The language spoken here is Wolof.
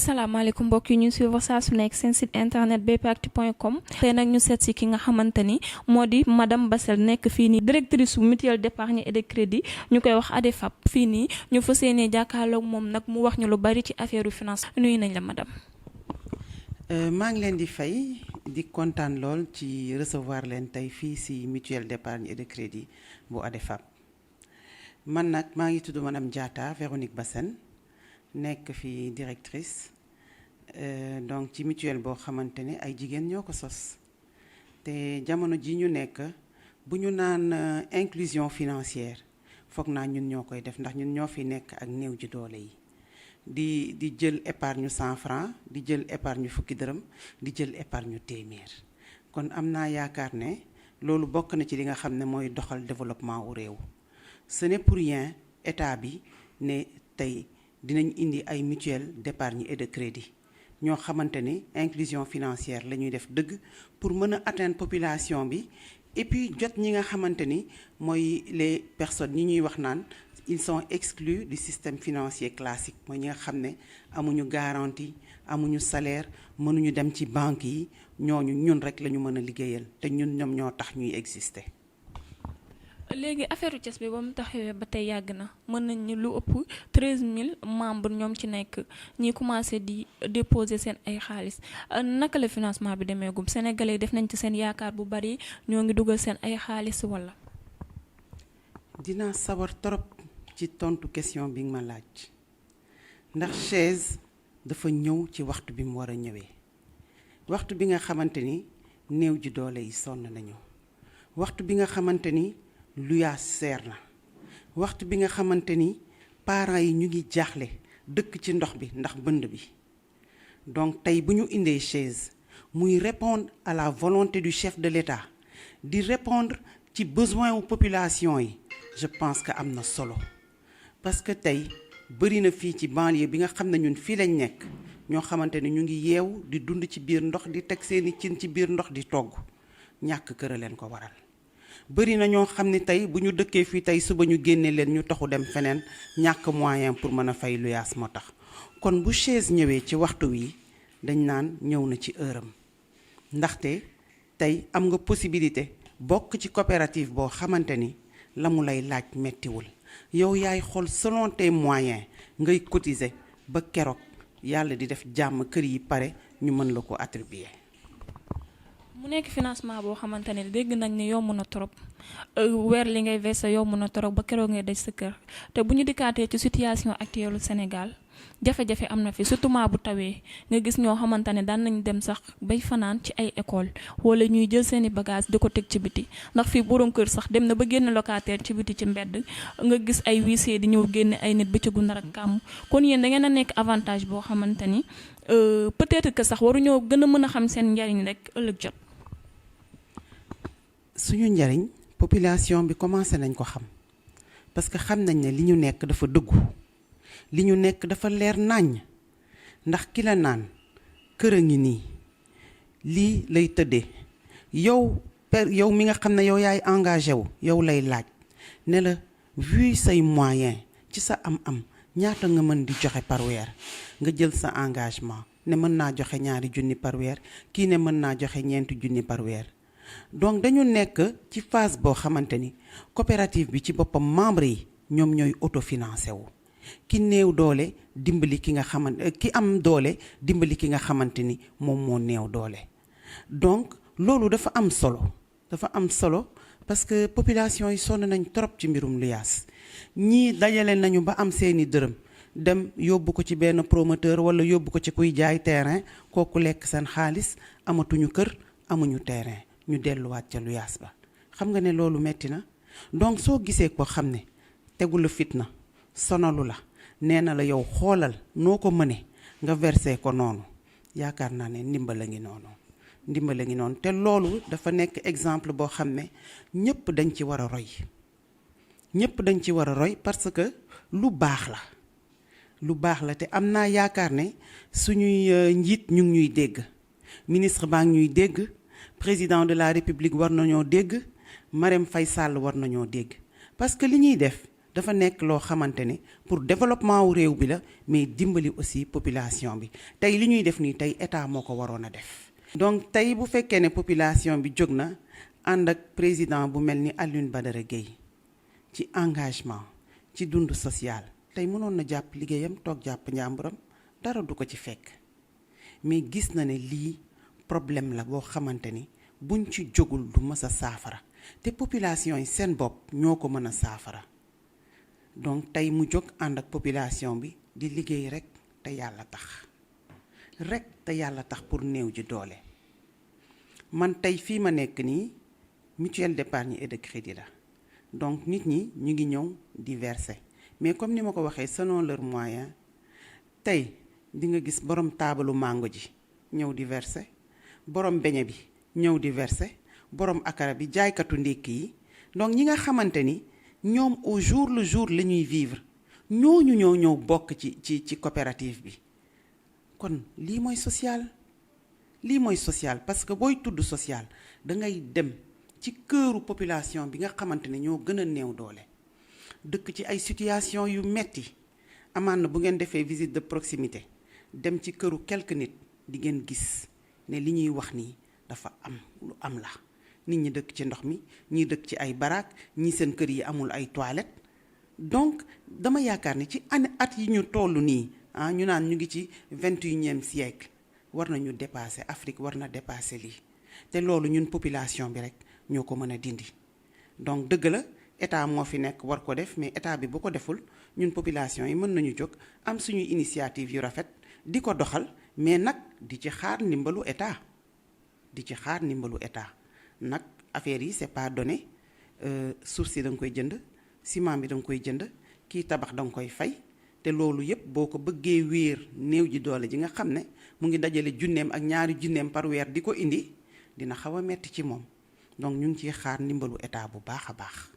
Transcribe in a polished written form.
asalaamaaleykum mbokk yi ñu suivre saa su nekk seen site internet bpactu.com tey nag ñu seet si ki nga xamante ni moo di madame Bassel nekk fii nii directrice su mutuelle d'épargne et de crédit ñu koy wax ADEFAP fii nii ñu fas yéenee jàkkaarloog moom nag mu wax ñu lu bari ci affaire finance nuyu nañ la madame. maa ngi leen di fay di kontaan lool ci recevoir leen tey fii si mutuelle d'épargne et de crédit bu ADEFAP man nag maa ngi tudd madame Diatta Véronique Bassène nekk fi directrice donc ci mutuelle boo xamante ne ay jigéen ñoo ko sos te jamono ji ñu nekk bu ñu naan inclusion financière foog naa ñun ñoo koy def ndax ñun ñoo fi nekk ak néew ji doole yi di jël épargne 100 francs di jël épargne fukki dërëm di jël épargne téeméer kon am naa yaakaar ne loolu bokk na ci li nga xam ne mooy doxal développement wu réew ce n'est pour rien état bi ne tey dinañ indi ay mutuelle d'épargne et de crédit ñoo xamante ni inclusion financière la ñuy def dëgg pour mën a atteindre population bi et puis jot ñi nga xamante ni mooy les personnes ñi ñuy wax naan ils sont exclus du système financier classique mooy ñi nga xam ne amuñu garantie amuñu salaire mënuñu dem ci banque yi ñooñu ñun rek la ñu mën a liggéeyal te ñun ñoom ñoo tax ñuy exister. léegi affaire Thiès bi ba mu taxawee ba tey yàgg na mën nañ ni lu ëpp 13000 membres ñoom ci nekk ñi commencé di déposer seen ay xaalis naka la financement bi demee gum sénégalais def nañ ci seen yaakaar bu bari ñoo ngi dugal seen ay xaalis wala. dinaa sawar trop ci tontu question bi nga ma laaj ndax chaise dafa ñëw ci waxtu bi mu war a ñëwee waxtu bi nga xamante ni néew ji doole yi sonn nañu waxtu bi nga xamante ni luyaas seer na waxtu bi nga xamante ni parents yi ñu ngi jaaxle dëkk ci ndox bi ndax bënd bi donc tey bu ñu indee chaise muy répondre à la volonté du chef de l'État di répondre ci besoin wu population yi je pense que am na solo parce que tey bëri na fii ci banlieue bi nga xam ne ñun fii lañ nekk ñoo xamante ni ñu ngi yeewu di dund ci biir ndox di teg seeni cin ci biir ndox di togg ñàkk kër a leen ko waral bëri na ñoo xam ne tey bu ñu dëkkee fii tey suba ñu génne leen ñu taxu dem feneen ñàkk moyen pour mën a fay luyaas moo tax kon bu chaise ñëwee ci waxtu wi dañ naan ñëw na ci heure am ndaxte tey am nga possibilité bokk ci coopérative boo xamante ni la mu lay laaj mettiwul yow yaay xool selon tes moyens ngay cotiser ba keroog yàlla di def jàmm kër yi pare ñu mën la ko attribuer. mu nekk financement boo xamante ne dégg nañ ne yomb na trop weer li ngay verser yomb na trop ba keroog ngay daj sa kër te bu ñu dikkaatee ci situation actuelle Sénégal jafe-jafe am na fi surtout bu tawee nga gis ñoo xamante ne daan nañ dem sax bay fanaan ci ay école wala ñuy jël seeni bagage di ko teg ci biti ndax fii borom kër sax dem na ba génn locataire ci biti ci mbedd nga gis ay huissier di ñëw génne ay nit bëccëgu nar ak kàmm kon yéen da ngeen a nekk avantage boo xamante ni peut-être que sax waruñoo gën a mën a xam seen njariñ rek ëllëg jot. suñu njariñ population bi commencé nañ ko xam parce que xam nañ ne li ñu nekk dafa dëggu li ñu nekk dafa leer naññ ndax ki la naan kër a ngi nii lii lay tëddee yow mi nga xam ne yow yaay engagé wu yow lay laaj ne la vu say moyen ci sa am-am ñaata nga mën di joxe par weer nga jël sa engagement ne mën naa joxe 2 junni par weer kii ne mën naa joxe 4 junni par weer donc dañu nekk ci phase boo xamante ni coopérative bi ci boppam membre yi ñoom ñooy autofinancé wu ki néew doole dimbali ki nga xamante ki am doole dimbali ki nga xamante ni moom moo néew doole donc loolu dafa am solo parce que population yi sonn nañ trop ci mbirum luyaas ñii dajale nañu ba am seeni dërëm dem yóbbu ko ci benn promoteur wala yóbbu ko ci kuy jaay terrain kooku lekk seen xaalis amatuñu kër amuñu terrain ñu delluwaat ca luyaas ba xam nga ne loolu metti na donc soo gisee ko xam ne tegu la fitna sonalu la nee na la yow xoolal noo ko mëne nga versé ko noonu yaakaar naa ne ndimbal a ngi noonu te loolu dafa nekk exemple boo xam ne ñëpp dañ ci war a roy parce que lu baax la te am naa yaakaar ne suñuy njiit ñu ngi ñuy dégg ministre baa ngi ñuy dégg président de la république war nañoo dégg Marème Faye Sall war nañoo dégg parce que li ñuy def dafa nekk loo xamante ne pour développement wu réew bi la mais dimbali aussi population bi tey li ñuy def nii tey état moo ko waroon a def. donc tey bu fekkee ne population bi jóg na ànd ak président bu mel ni Alioune Badara Gueye ci engagement ci dund social tey mënoon na jàpp liggéeyam toog jàpp njàmburam dara du ko ci fekk mais gis na ne lii problème la boo xamante ni buñ ci jógul du mës a saafara te population yi seen bopp ñoo ko mën a saafara donc tey mu jóg ànd ak population bi di liggéey rek te yàlla tax pour néew ji doole man tey fii ma nekk nii mutuelle d'épargne et de crédit la donc nit ñi ñu ngi ñëw di verser mais comme ni ma ko waxee selon leurs moyens tey di nga gis borom taabalu mango ji ñëw di verser borom beñe bi ñëw di verser borom akara bi jaaykatu ndékki yi donc ñi nga xamante ni ñoom au jour le jour la ñuy vivre ñooñu ñoo ñëw bokk ci coopérative bi kon lii mooy social parce que booy tudd social da ngay dem ci këru population bi nga xamante ne ñoo gën a néew doole dëkk ci ay situation yu metti amaan na bu ngeen defee visite de proximité dem ci këru quelques nit di ngeen gis ne li ñuy wax nii dafa am lu am la nit ñi dëkk ci ndox mi ñii dëkk ci ay baraak ñii seen kër yi amul ay toilettes donc dama yaakaar ne ci at yi ñu toll nii ñu naan ñu ngi ci 21e siècle war nañu dépasser Afrique war na dépasser lii te loolu ñun population bi rek ñoo ko mën a dindi donc dëgg la état moo fi nekk war ko def mais état bi bu ko deful ñun population yi mën nañu jóg am suñuy initiative yu rafet di ko doxal mais nag di ci xaar ndimbalu état nag affaire yi c'est pas donné suuf si da nga koy jënd ciment bi da nga koy jënd kii tabax da nga koy fay te loolu yépp boo ko bëggee wéer néew ji doole ji nga xam ne mu ngi dajale junneem ak ñaari junneem par weer di ko indi dina xaw a metti ci moom donc ñu ngi ciy xaar ndimbalu état bu baax a baax